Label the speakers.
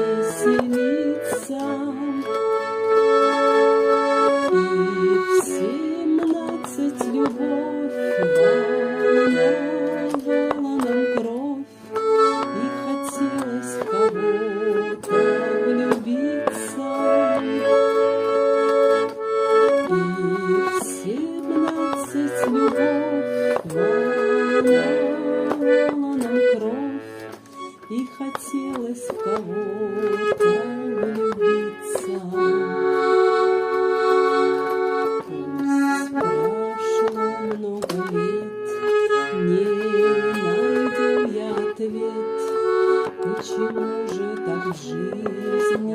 Speaker 1: веселиться. И в 17 любовь волновала нам кровь, и хотелось в кого-то влюбиться. И в 17 любовь волновала нам кровь, и хотелось в кого-то влюбиться. Пусть прошло много лет, не найду я ответ, почему же так в жизни